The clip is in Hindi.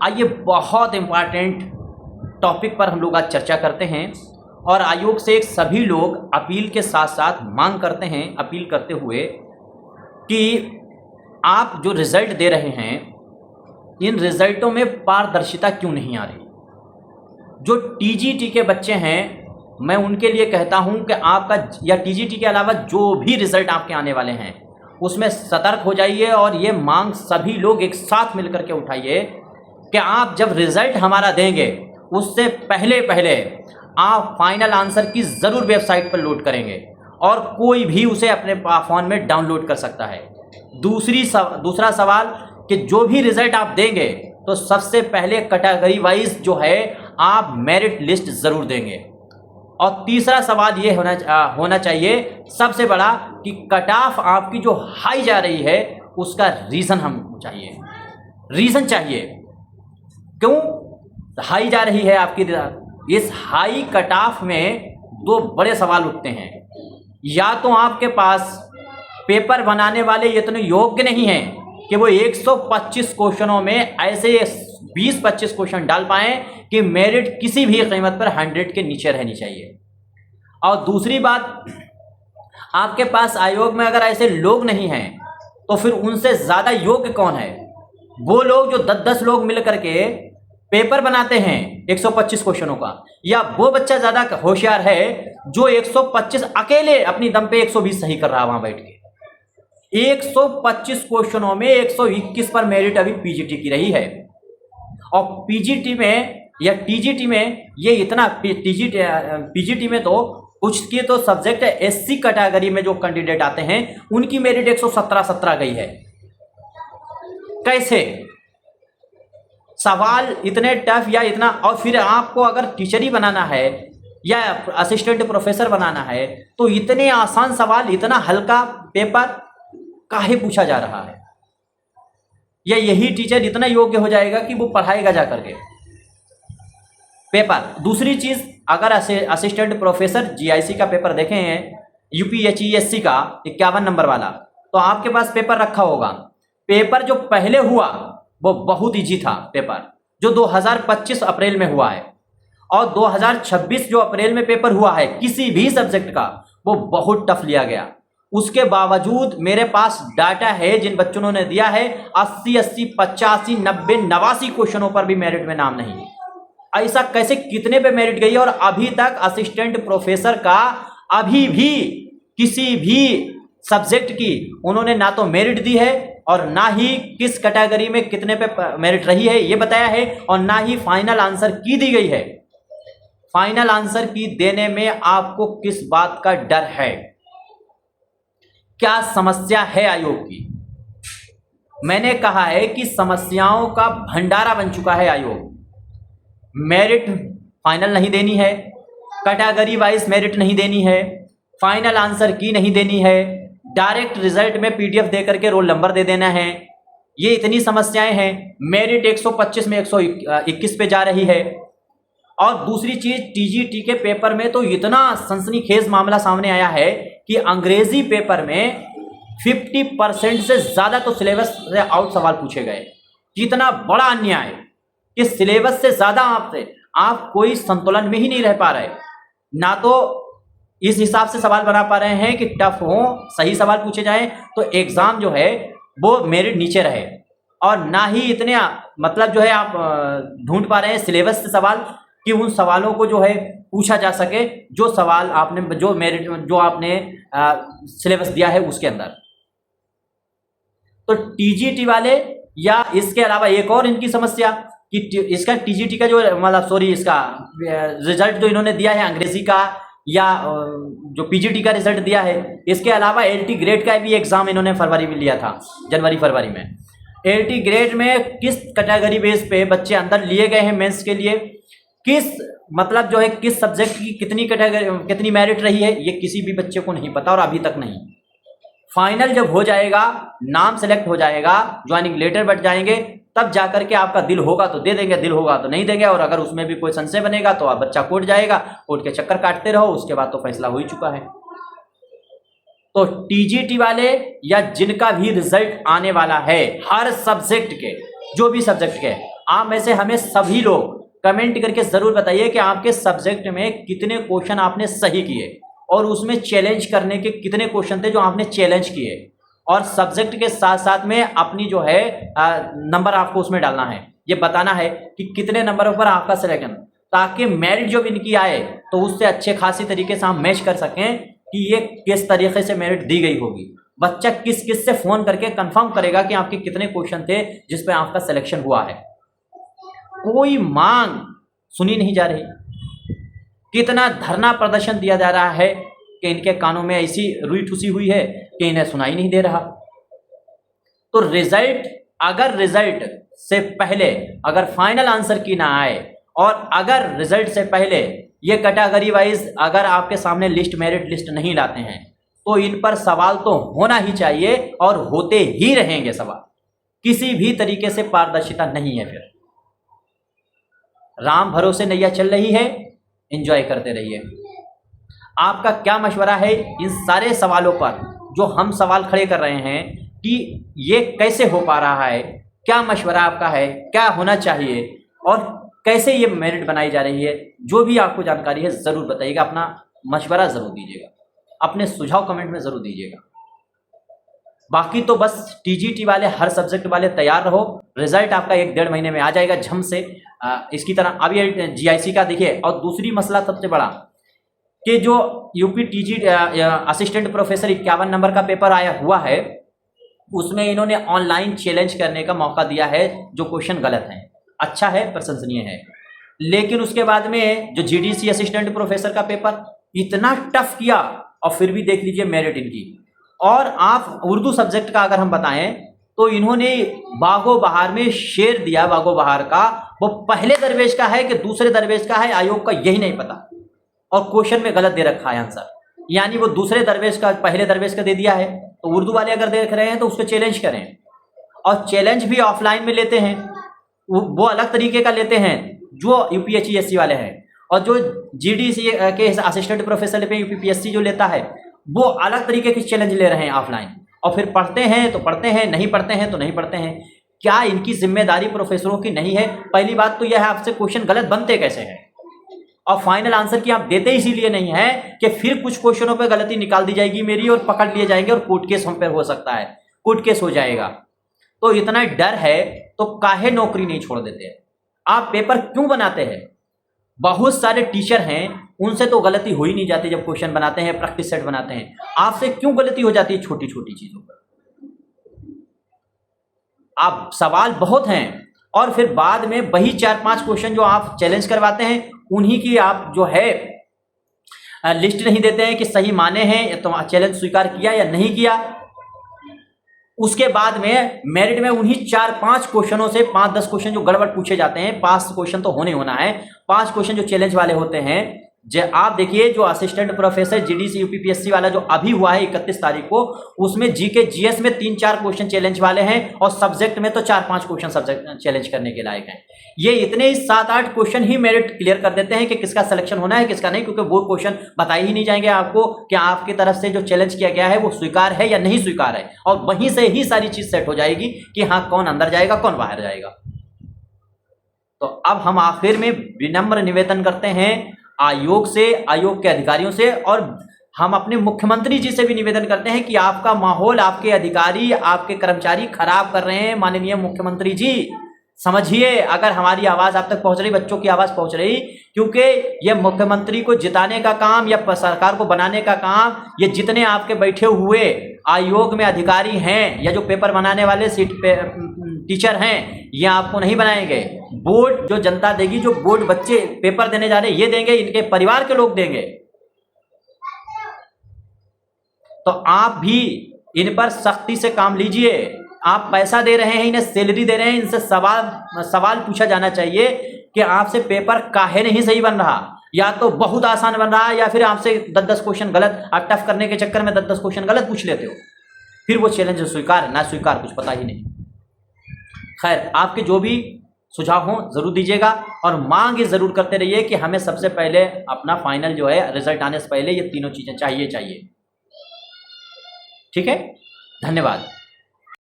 आइए बहुत इम्पॉर्टेंट टॉपिक पर हम लोग आज चर्चा करते हैं और आयोग से एक सभी लोग अपील के साथ साथ मांग करते हैं, अपील करते हुए कि आप जो रिज़ल्ट दे रहे हैं इन रिज़ल्टों में पारदर्शिता क्यों नहीं आ रही। जो टीजीटी के बच्चे हैं मैं उनके लिए कहता हूं कि आपका या टीजीटी के अलावा जो भी रिज़ल्ट आपके आने वाले हैं उसमें सतर्क हो जाइए और ये मांग सभी लोग एक साथ मिलकर के उठाइए कि आप जब रिज़ल्ट हमारा देंगे उससे पहले आप फाइनल आंसर की ज़रूर वेबसाइट पर लोड करेंगे और कोई भी उसे अपने फ़ोन में डाउनलोड कर सकता है। दूसरा सवाल कि जो भी रिज़ल्ट आप देंगे तो सबसे पहले कैटेगरी वाइज जो है आप मेरिट लिस्ट ज़रूर देंगे। और तीसरा सवाल ये होना चाहिए सबसे बड़ा कि कट ऑफ आपकी जो हाई जा रही है उसका रीज़न हम चाहिए, रीज़न चाहिए क्यों हाई जा रही है आपकी। इस हाई कट ऑफ में दो बड़े सवाल उठते हैं, या तो आपके पास पेपर बनाने वाले इतने योग्य नहीं हैं कि वो 125 क्वेश्चनों में ऐसे 20-25 क्वेश्चन डाल पाएँ कि मेरिट किसी भी कीमत पर 100 के नीचे रहनी चाहिए। और दूसरी बात, आपके पास आयोग में अगर ऐसे लोग नहीं हैं तो फिर उनसे ज़्यादा योग्य कौन है? वो लोग जो 10-10 लोग मिल करके पेपर बनाते हैं 125 क्वेश्चनों का, या वो बच्चा ज़्यादा होशियार है जो 125 अकेले अपनी दम पे 120 सही कर रहा है वहाँ बैठ के। 125 क्वेश्चनों में 121 पर मेरिट अभी पीजीटी की रही है। और पीजीटी में या टीजीटी में ये इतना पीजीटी में तो कुछ की तो सब्जेक्ट एससी कैटेगरी में जो कैंडिडेट आते हैं उनकी मेरिट 117 गई है। कैसे? सवाल इतने टफ या इतना, और फिर आपको अगर टीचर ही बनाना है या असिस्टेंट प्रोफेसर बनाना है तो इतने आसान सवाल, इतना हल्का पेपर काहे पूछा जा रहा है? या यही टीचर इतना योग्य हो जाएगा कि वो पढ़ाएगा जा करके पेपर? दूसरी चीज़, अगर असिस्टेंट प्रोफेसर जीआईसी का पेपर देखे हैं यूपीएचईएससी का 51 नंबर वाला, तो आपके पास पेपर रखा होगा। पेपर जो पहले हुआ वो बहुत इजी था पेपर, जो 2025 अप्रैल में हुआ है, और 2026 जो अप्रैल में पेपर हुआ है किसी भी सब्जेक्ट का वो बहुत टफ लिया गया। उसके बावजूद मेरे पास डाटा है जिन बच्चों ने दिया है 80, 85, 90, 89 क्वेश्चनों पर भी मेरिट में नाम नहीं। ऐसा कैसे, कितने पे मेरिट गई? और अभी तक असिस्टेंट प्रोफेसर का अभी भी किसी भी सब्जेक्ट की उन्होंने ना तो मेरिट दी है और ना ही किस कैटेगरी में कितने पे मेरिट रही है ये बताया है, और ना ही फाइनल आंसर की दी गई है। फाइनल आंसर की देने में आपको किस बात का डर है? क्या समस्या है आयोग की? मैंने कहा है कि समस्याओं का भंडारा बन चुका है आयोग। मेरिट फाइनल नहीं देनी है, कैटेगरी वाइज मेरिट नहीं देनी है, फाइनल आंसर की नहीं देनी है, डायरेक्ट रिजल्ट में पीडीएफ दे करके रोल नंबर दे देना है। ये इतनी समस्याएं हैं। मेरिट 125 में 121 पे जा रही है। और दूसरी चीज, टीजीटी के पेपर में तो इतना सनसनीखेज मामला सामने आया है कि अंग्रेजी पेपर में 50% से ज्यादा तो सिलेबस से आउट सवाल पूछे गए। कितना बड़ा अन्याय कि सिलेबस से ज्यादा आप कोई संतुलन में ही नहीं रह पा रहे, ना तो इस हिसाब से सवाल बना पा रहे हैं कि टफ हो, सही सवाल पूछे जाएं तो एग्जाम जो है वो मेरिट नीचे रहे, और ना ही इतने मतलब जो है आप ढूंढ पा रहे हैं सिलेबस से सवाल कि उन सवालों को जो है पूछा जा सके जो सवाल आपने जो मेरिट जो आपने सिलेबस दिया है उसके अंदर। तो टीजीटी वाले, या इसके अलावा एक और इनकी समस्या कि इसका टीजीटी का जो मतलब इसका रिजल्ट जो इन्होंने दिया है अंग्रेजी का या जो पीजीटी का रिजल्ट दिया है, इसके अलावा एलटी ग्रेड का भी एग्जाम इन्होंने फरवरी में लिया था, जनवरी-फरवरी में। एलटी ग्रेड में किस कैटेगरी बेस पे बच्चे अंदर लिए गए हैं मेंस के लिए, किस मतलब जो है किस सब्जेक्ट की कितनी कैटेगरी कितनी मेरिट रही है, ये किसी भी बच्चे को नहीं पता और अभी तक नहीं। फाइनल जब हो जाएगा, नाम सेलेक्ट हो जाएगा, ज्वाइनिंग लेटर बढ़ जाएंगे, तब जाकर के आपका दिल होगा तो दे देंगे, दिल होगा तो नहीं देंगे। और अगर उसमें भी कोई संशय बनेगा तो आप बच्चा कोर्ट जाएगा, कोर्ट के चक्कर काटते रहो, उसके बाद तो फैसला हो ही चुका है। तो टीजीटी वाले या जिनका भी रिजल्ट आने वाला है हर सब्जेक्ट के, जो भी सब्जेक्ट के, आप में से हमें सभी लोग कमेंट करके ज़रूर बताइए कि आपके सब्जेक्ट में कितने क्वेश्चन आपने सही किए और उसमें चैलेंज करने के कितने क्वेश्चन थे जो आपने चैलेंज किए, और सब्जेक्ट के साथ साथ में अपनी जो है नंबर आपको उसमें डालना है, ये बताना है कि कितने नंबरों पर आपका सिलेक्शन, ताकि मेरिट जो इनकी आए तो उससे अच्छे खासी तरीके से हम मैच कर सकें कि ये किस तरीके से मेरिट दी गई होगी। बच्चा किस किस से फ़ोन करके कंफर्म करेगा कि आपके कितने क्वेश्चन थे जिस पे आपका सिलेक्शन हुआ है। कोई मांग सुनी नहीं जा रही, कितना धरना प्रदर्शन दिया जा रहा है कि इनके कानों में ऐसी रुई ठुसी हुई है कि इन्हें सुनाई नहीं दे रहा। तो रिजल्ट, अगर रिजल्ट से पहले अगर फाइनल आंसर की ना आए, और अगर रिजल्ट से पहले ये कैटेगरी वाइज अगर आपके सामने लिस्ट, मेरिट लिस्ट नहीं लाते हैं, तो इन पर सवाल तो होना ही चाहिए और होते ही रहेंगे सवाल। किसी भी तरीके से पारदर्शिता नहीं है। फिर राम भरोसे नैया चल रही है, एंजॉय करते रहिए। आपका क्या मशवरा है इन सारे सवालों पर जो हम सवाल खड़े कर रहे हैं कि ये कैसे हो पा रहा है? क्या मशवरा आपका है, क्या होना चाहिए और कैसे ये मेरिट बनाई जा रही है? जो भी आपको जानकारी है ज़रूर बताइएगा, अपना मशवरा ज़रूर दीजिएगा, अपने सुझाव कमेंट में ज़रूर दीजिएगा। बाकी तो बस टीजीटी वाले, हर सब्जेक्ट वाले तैयार रहो, रिजल्ट आपका 1-1.5 महीने में आ जाएगा झम से। इसकी तरह अब ये जीआईसी का देखिए। और दूसरी मसला सबसे बड़ा कि जो UP TG assistant professor 51 number का पेपर आया हुआ है, उसमें इन्होंने ऑनलाइन चैलेंज करने का मौका दिया है जो क्वेश्चन गलत हैं। अच्छा है, प्रशंसनीय है, लेकिन उसके बाद में जो जीडीसी असिस्टेंट प्रोफेसर का पेपर इतना टफ किया और फिर भी देख लीजिए मेरिट इनकी। और आप उर्दू सब्जेक्ट का अगर हम बताएं तो इन्होंने बागो बहार में शेर दिया, बागो बहार का, वो पहले दरवेश का है कि दूसरे दरवेश का है, आयोग का यही नहीं पता, और क्वेश्चन में गलत दे रखा है आंसर, यानी वो दूसरे दरवेश का पहले दरवेश का दे दिया है। तो उर्दू वाले अगर देख रहे हैं तो उसको चैलेंज करें, और चैलेंज भी ऑफलाइन में लेते हैं, वो अलग तरीके का लेते हैं जो यूपीएससी वाले हैं, और जो जीडीसी के असिस्टेंट प्रोफेसर पे यूपीएससी जो लेता है वो अलग तरीके के चैलेंज ले रहे हैं ऑफलाइन, और फिर पढ़ते हैं तो पढ़ते हैं, नहीं पढ़ते हैं तो नहीं पढ़ते हैं। क्या इनकी जिम्मेदारी प्रोफेसरों की नहीं है? पहली बात तो यह है, आपसे क्वेश्चन गलत बनते कैसे हैं, और फाइनल आंसर की आप देते इसीलिए नहीं है कि फिर कुछ क्वेश्चनों पे गलती निकाल दी जाएगी मेरी और पकड़ लिए जाएंगे और कोर्ट केस हम पे हो सकता है, कोर्ट केस हो जाएगा। तो इतना डर है तो काहे नौकरी नहीं छोड़ देते? आप पेपर क्यों बनाते हैं? बहुत सारे टीचर हैं, उनसे तो गलती हो ही नहीं जाती जब क्वेश्चन बनाते हैं, प्रैक्टिस सेट बनाते हैं। आपसे क्यों गलती हो जाती है छोटी छोटी चीजों पर? आप सवाल बहुत हैं और फिर बाद में वही 4-5 क्वेश्चन जो आप चैलेंज करवाते हैं उन्हीं की आप जो है लिस्ट नहीं देते हैं कि सही माने हैं या तो चैलेंज स्वीकार किया या नहीं किया। उसके बाद में मेरिट में उन्हीं 4-5 क्वेश्चनों से 5-10 क्वेश्चन जो गड़बड़ पूछे जाते हैं, 5 क्वेश्चन तो होना है, 5 क्वेश्चन जो चैलेंज वाले होते हैं। आप देखिए जो असिस्टेंट प्रोफेसर जीडीसी यूपीपीएससी वाला जो अभी हुआ है 31 तारीख को, उसमें जीके जीएस में 3-4 क्वेश्चन चैलेंज वाले हैं और सब्जेक्ट में तो 4-5 क्वेश्चन सब्जेक्ट चैलेंज करने के लायक हैं। ये इतने ही 7-8 क्वेश्चन ही मेरिट क्लियर कर देते हैं कि किसका सिलेक्शन होना है किसका नहीं, क्योंकि वो क्वेश्चन बताए ही नहीं जाएंगे आपको कि आपकी तरफ से जो चैलेंज किया गया है वो स्वीकार है या नहीं स्वीकार है, और वहीं से ही सारी चीज सेट हो जाएगी कि हाँ कौन अंदर जाएगा कौन बाहर जाएगा। तो अब हम आखिर में विनम्र निवेदन करते हैं आयोग से, आयोग के अधिकारियों से, और हम अपने मुख्यमंत्री जी से भी निवेदन करते हैं कि आपका माहौल, आपके अधिकारी, आपके कर्मचारी खराब कर रहे हैं। माननीय मुख्यमंत्री जी समझिए, अगर हमारी आवाज़ आप तक पहुंच रही, बच्चों की आवाज़ पहुंच रही, क्योंकि ये मुख्यमंत्री को जिताने का काम या सरकार को बनाने का काम ये जितने आपके बैठे हुए आयोग में अधिकारी हैं या जो पेपर बनाने वाले सीट पे टीचर हैं, ये आपको नहीं बनाएंगे। बोर्ड जो जनता देगी, जो बोर्ड बच्चे पेपर देने जा रहे हैं ये देंगे, इनके परिवार के लोग देंगे। तो आप भी इन पर सख्ती से काम लीजिए। आप पैसा दे रहे हैं, इन्हें सैलरी दे रहे हैं, इनसे सवाल पूछा जाना चाहिए कि आपसे पेपर काहे नहीं सही बन रहा, या तो बहुत आसान बन रहा है या फिर आपसे 10-10 क्वेश्चन गलत, आप टफ करने के चक्कर में 10-10 क्वेश्चन गलत पूछ लेते हो, फिर वो चैलेंज स्वीकार ना स्वीकार कुछ पता ही नहीं। खैर, आपके जो भी सुझाव हों जरूर दीजिएगा और मांग ये जरूर करते रहिए कि हमें सबसे पहले अपना फाइनल जो है रिजल्ट आने से पहले ये तीनों चीजें चाहिए। ठीक है, धन्यवाद।